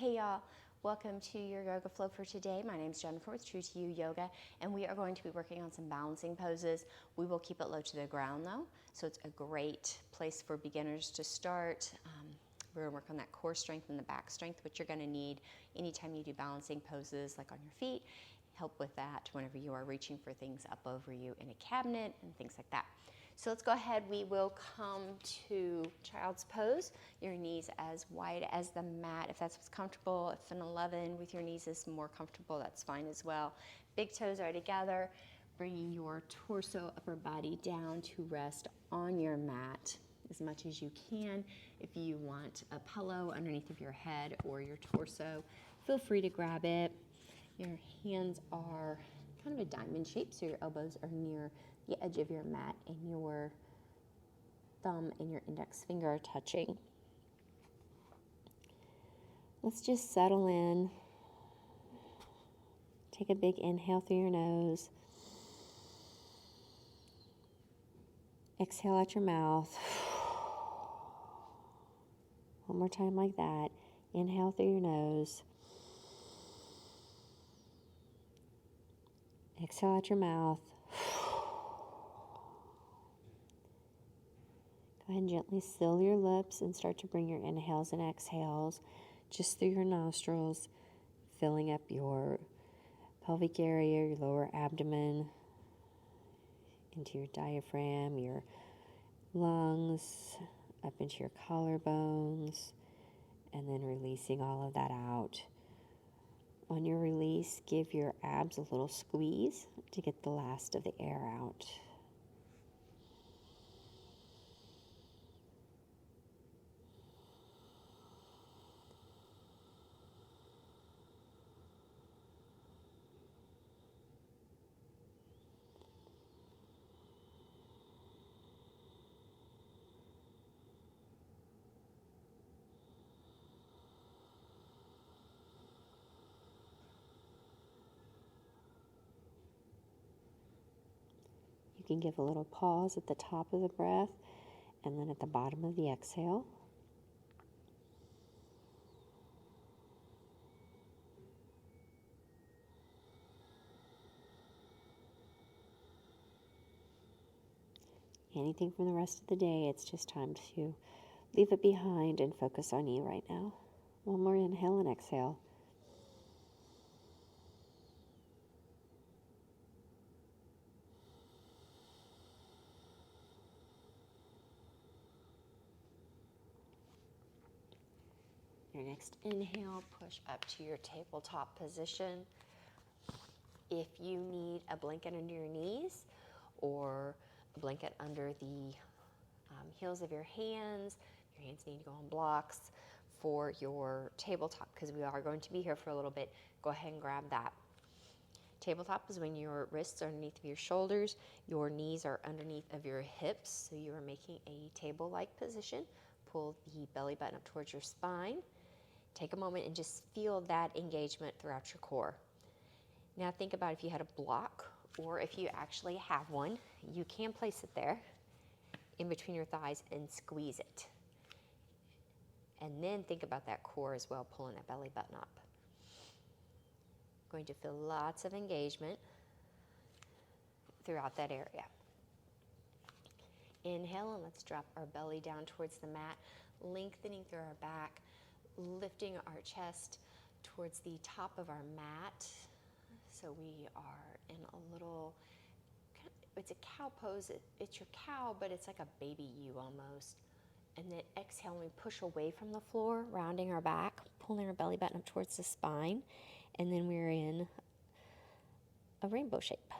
Hey y'all, welcome to your yoga flow for today. My name is Jennifer with True to You Yoga, and we are going to be working on some balancing poses. We will keep it low to the ground though, so it's a great place for beginners to start. We're gonna work on that core strength and the back strength, which you're gonna need anytime you do balancing poses like on your feet. Help with that whenever you are reaching for things up over you in a cabinet and things like that. So let's go ahead, we will come to child's pose. Your knees as wide as the mat, if that's what's comfortable. If an 11 with your knees is more comfortable, that's fine as well. Big toes are together, bringing your torso, upper body down to rest on your mat as much as you can. If you want a pillow underneath of your head or your torso, feel free to grab it. Your hands are kind of a diamond shape, so your elbows are near the edge of your mat and your thumb and your index finger are touching. Let's just settle in. Take a big inhale through your nose. Exhale out your mouth. One more time like that. Inhale through your nose. Exhale out your mouth. Go ahead and gently seal your lips and start to bring your inhales and exhales just through your nostrils, filling up your pelvic area, your lower abdomen, into your diaphragm, your lungs, up into your collarbones, and then releasing all of that out. On your release, give your abs a little squeeze to get the last of the air out. You can give a little pause at the top of the breath and then at the bottom of the exhale. Anything from the rest of the day, it's just time to leave it behind and focus on you right now. One more inhale and exhale. Your next inhale, push up to your tabletop position. If you need a blanket under your knees or a blanket under the heels of your hands need to go on blocks for your tabletop because we are going to be here for a little bit. Go ahead and grab that. Tabletop is when your wrists are underneath of your shoulders, your knees are underneath of your hips, so you are making a table-like position. Pull the belly button up towards your spine. Take a moment and just feel that engagement throughout your core. Now think about if you had a block or if you actually have one, you can place it there in between your thighs and squeeze it. And then think about that core as well, pulling that belly button up. Going to feel lots of engagement throughout that area. Inhale and let's drop our belly down towards the mat, lengthening through our back, lifting our chest towards the top of our mat. So we are in a little, it's a cow pose. It's your cow, but it's like a baby you almost. And then exhale, we push away from the floor, rounding our back, pulling our belly button up towards the spine. And then we're in a rainbow shape.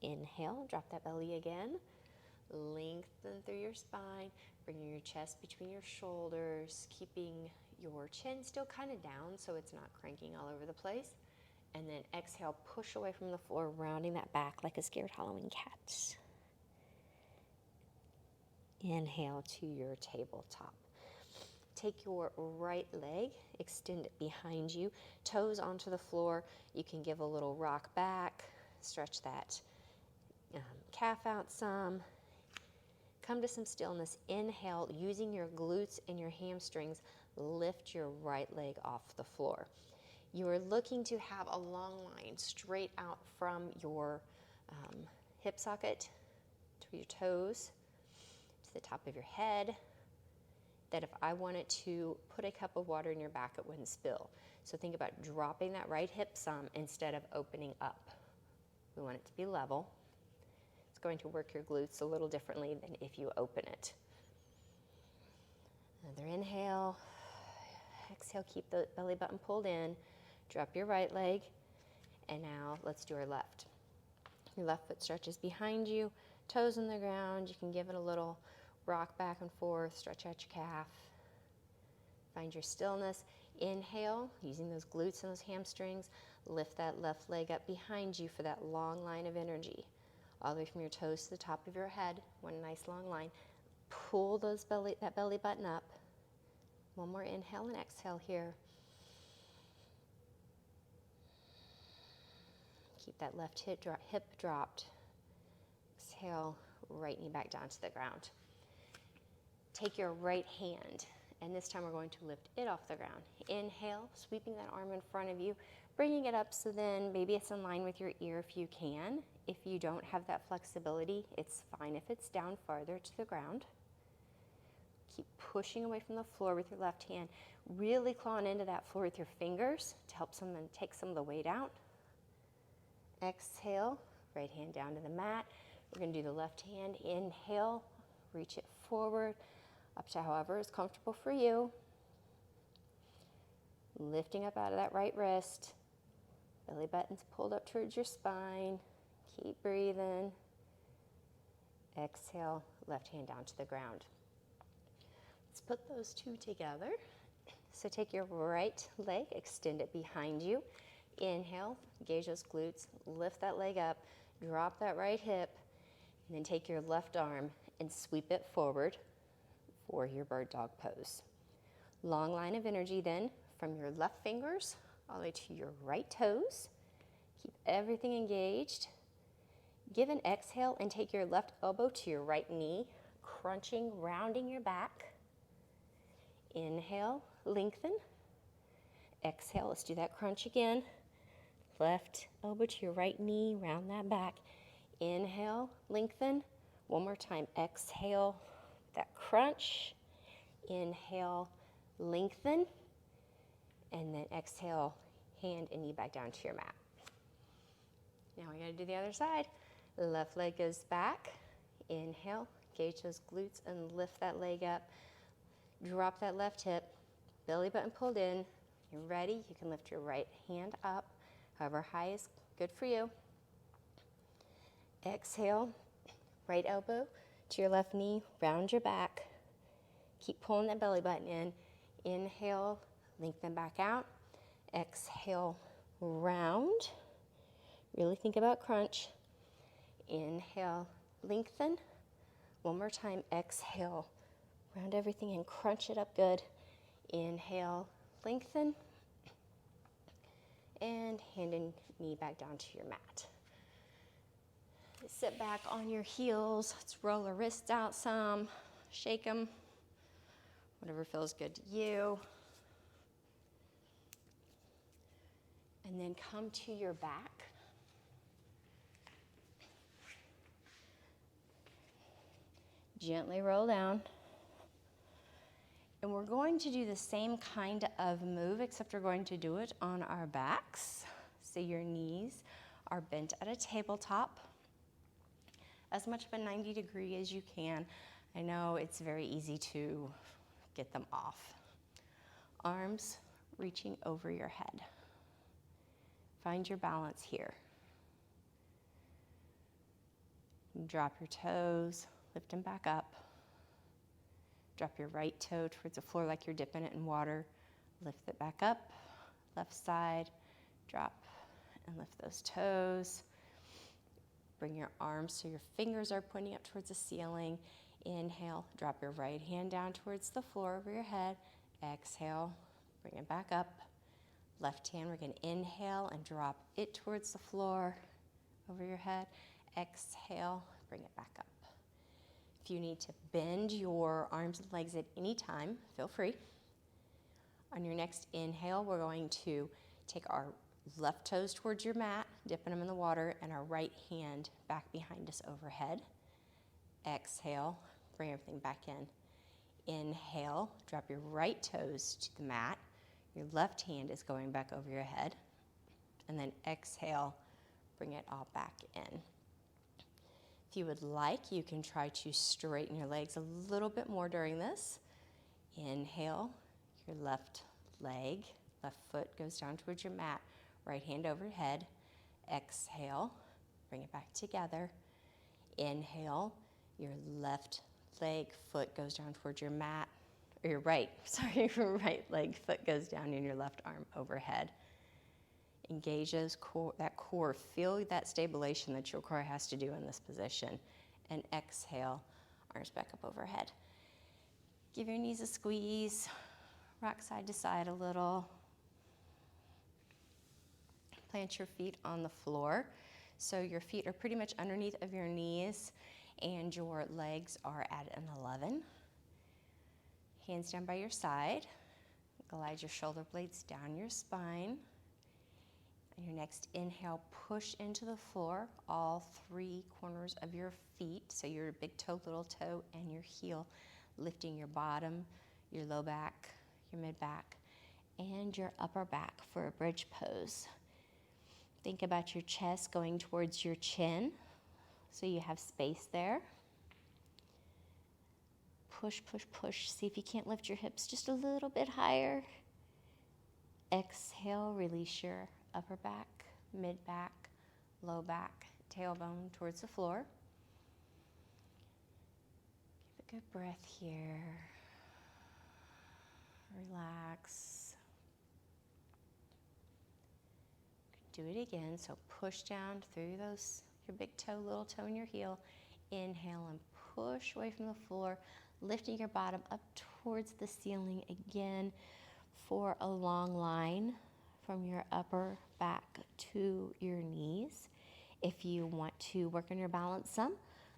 Inhale, drop that belly again. Lengthen through your spine, bringing your chest between your shoulders, keeping your chin still kind of down so it's not cranking all over the place. And then exhale, push away from the floor, rounding that back like a scared Halloween cat. Inhale to your tabletop. Take your right leg, extend it behind you, toes onto the floor. You can give a little rock back, stretch that calf out some. Come to some stillness. Inhale, using your glutes and your hamstrings, lift your right leg off the floor. You are looking to have a long line straight out from your hip socket to your toes, to the top of your head, that if I wanted to put a cup of water in your back, it wouldn't spill. So think about dropping that right hip some instead of opening up. We want it to be level. It's going to work your glutes a little differently than if you open it. Another inhale. Exhale, keep the belly button pulled in. Drop your right leg. And now let's do our left. Your left foot stretches behind you, toes on the ground. You can give it a little rock back and forth, stretch out your calf. Find your stillness. Inhale, using those glutes and those hamstrings. Lift that left leg up behind you for that long line of energy. All the way from your toes to the top of your head. One nice long line. Pull that belly button up. One more inhale and exhale here. Keep that left hip dropped. Exhale, right knee back down to the ground. Take your right hand, and this time we're going to lift it off the ground. Inhale, sweeping that arm in front of you, bringing it up so then maybe it's in line with your ear if you can. If you don't have that flexibility, it's fine if it's down farther to the ground. Keep pushing away from the floor with your left hand, really clawing into that floor with your fingers to help take some of the weight out. Exhale, right hand down to the mat. We're going to do the left hand. Inhale, reach it forward, up to however is comfortable for you. Lifting up out of that right wrist. Belly button's pulled up towards your spine. Keep breathing. Exhale, left hand down to the ground. Let's put those two together. So take your right leg, extend it behind you. Inhale, engage those glutes, lift that leg up, drop that right hip, and then take your left arm and sweep it forward for your bird dog pose. Long line of energy then from your left fingers all the way to your right toes. Keep everything engaged. Give an exhale and take your left elbow to your right knee, crunching, rounding your back. Inhale, lengthen. Exhale, let's do that crunch again. Left elbow to your right knee, round that back. Inhale, lengthen. One more time, exhale, that crunch. Inhale, lengthen. And then exhale, hand and knee back down to your mat. Now we gotta do the other side. Left leg goes back. Inhale, engage those glutes and lift that leg up. Drop that left hip, belly button pulled in. You're ready, you can lift your right hand up, however high is good for you. Exhale, right elbow to your left knee, round your back. Keep pulling that belly button in. Inhale, lengthen back out. Exhale, round. Really think about crunch. Inhale, lengthen. One more time, exhale. Round everything and crunch it up good. Inhale, lengthen. And hand and knee back down to your mat. Sit back on your heels. Let's roll our wrists out some. Shake them. Whatever feels good to you. And then come to your back. Gently roll down. And we're going to do the same kind of move, except we're going to do it on our backs. So your knees are bent at a tabletop, as much of a 90 degree as you can. I know it's very easy to get them off. Arms reaching over your head. Find your balance here. Drop your toes, lift them back up. Drop your right toe towards the floor like you're dipping it in water. Lift it back up, left side, drop and lift those toes. Bring your arms so your fingers are pointing up towards the ceiling. Inhale, drop your right hand down towards the floor over your head. Exhale, bring it back up. Left hand, we're going to inhale and drop it towards the floor over your head. Exhale, bring it back up. If you need to bend your arms and legs at any time, feel free. On your next inhale, we're going to take our left toes towards your mat, dipping them in the water, and our right hand back behind us overhead. Exhale, bring everything back in. Inhale, drop your right toes to the mat. Your left hand is going back over your head. And then exhale, bring it all back in. If you would like, you can try to straighten your legs a little bit more during this. Inhale, your left leg, left foot goes down towards your mat, right hand overhead. Exhale, bring it back together. Inhale, your left leg, foot goes down towards your mat, or your right right leg, foot goes down and your left arm overhead. Engage that core, feel that stabilization that your core has to do in this position. And exhale, arms back up overhead. Give your knees a squeeze, rock side to side a little. Plant your feet on the floor. So your feet are pretty much underneath of your knees and your legs are at an 11. Hands down by your side. Glide your shoulder blades down your spine. On your next inhale, push into the floor, all three corners of your feet, so your big toe, little toe, and your heel, lifting your bottom, your low back, your mid back, and your upper back for a bridge pose. Think about your chest going towards your chin, so you have space there. Push, push, push. See if you can't lift your hips just a little bit higher. Exhale, release your upper back, mid back, low back, tailbone towards the floor. Give a good breath here. Relax. Do it again. So push down through your big toe, little toe, and your heel. Inhale and push away from the floor, lifting your bottom up towards the ceiling again for a long line from your upper back to your knees. If you want to work on your balance some,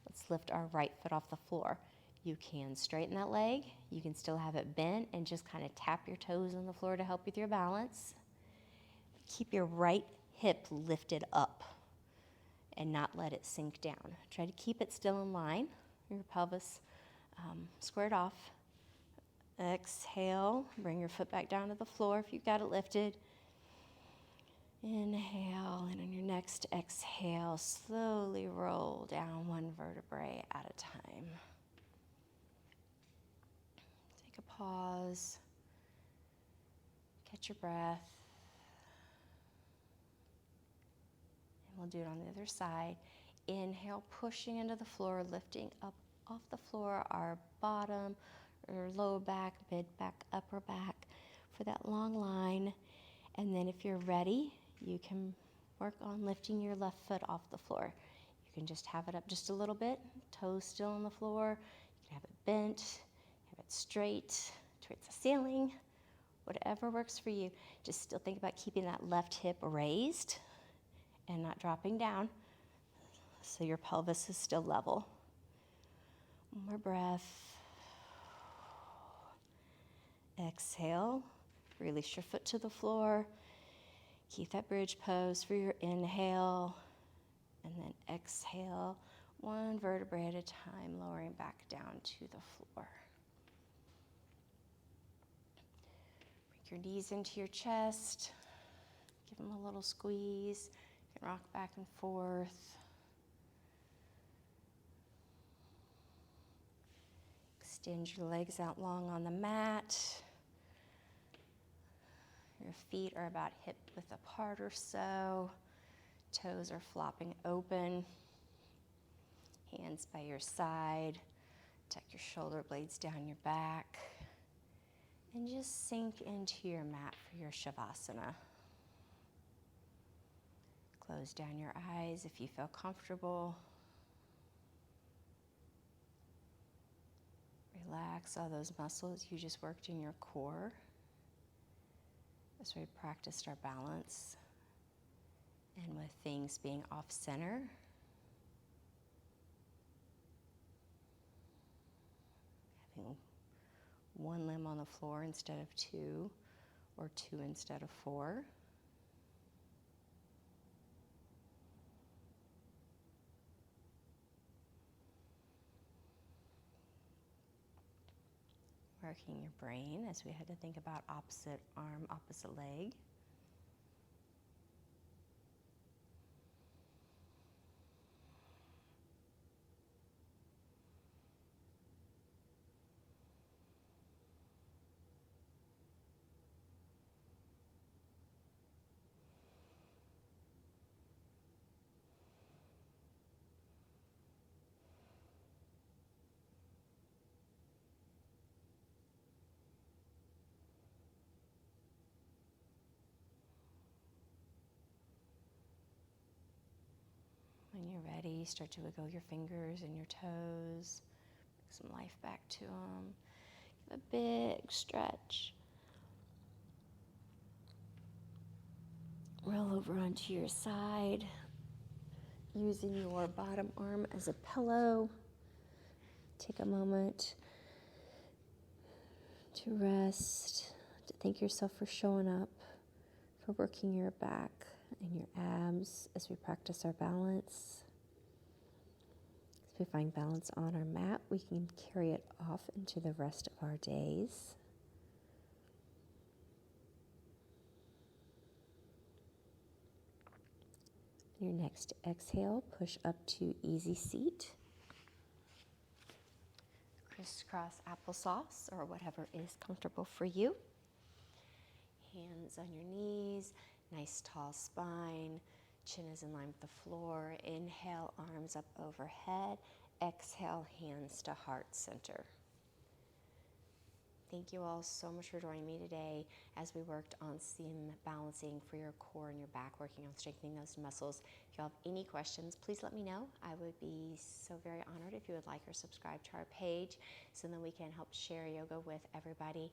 let's lift our right foot off the floor. You can straighten that leg. You can still have it bent and just kind of tap your toes on the floor to help with your balance. Keep your right hip lifted up and not let it sink down. Try to keep it still in line, your pelvis squared off. Exhale, bring your foot back down to the floor if you've got it lifted. Inhale, and on your next exhale, slowly roll down one vertebrae at a time. Take a pause, catch your breath, and we'll do it on the other side. Inhale, pushing into the floor, lifting up off the floor, our bottom, or low back, mid back, upper back for that long line. And then if you're ready, you can work on lifting your left foot off the floor. You can just have it up just a little bit, toes still on the floor. You can have it bent, have it straight towards the ceiling, whatever works for you. Just still think about keeping that left hip raised and not dropping down so your pelvis is still level. One more breath. Exhale, release your foot to the floor. Keep that bridge pose for your inhale, and then exhale, one vertebrae at a time, lowering back down to the floor. Bring your knees into your chest, give them a little squeeze, you can rock back and forth. Extend your legs out long on the mat. Your feet are about hip width apart or so. Toes are flopping open. Hands by your side. Tuck your shoulder blades down your back. And just sink into your mat for your Shavasana. Close down your eyes if you feel comfortable. Relax all those muscles you just worked in your core as we practiced our balance, and with things being off center, having one limb on the floor instead of two, or 2 instead of 4. Working your brain as we had to think about opposite arm, opposite leg. When you're ready, start to wiggle your fingers and your toes. Bring some life back to them. Give a big stretch. Roll over onto your side, using your bottom arm as a pillow. Take a moment to rest, to thank yourself for showing up, for working your back and your abs as we practice our balance. As we find balance on our mat, we can carry it off into the rest of our days. Your next exhale, push up to easy seat. Crisscross applesauce or whatever is comfortable for you. Hands on your knees, nice tall spine, chin is in line with the floor. Inhale, arms up overhead. Exhale, hands to heart center. Thank you all so much for joining me today as we worked on some balancing for your core and your back, working on strengthening those muscles. If you have any questions, please let me know. I would be so very honored if you would like or subscribe to our page so then we can help share yoga with everybody.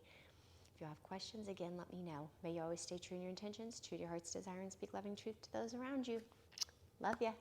If you have questions, again, let me know. May you always stay true in your intentions, true to your heart's desire, and speak loving truth to those around you. Love ya.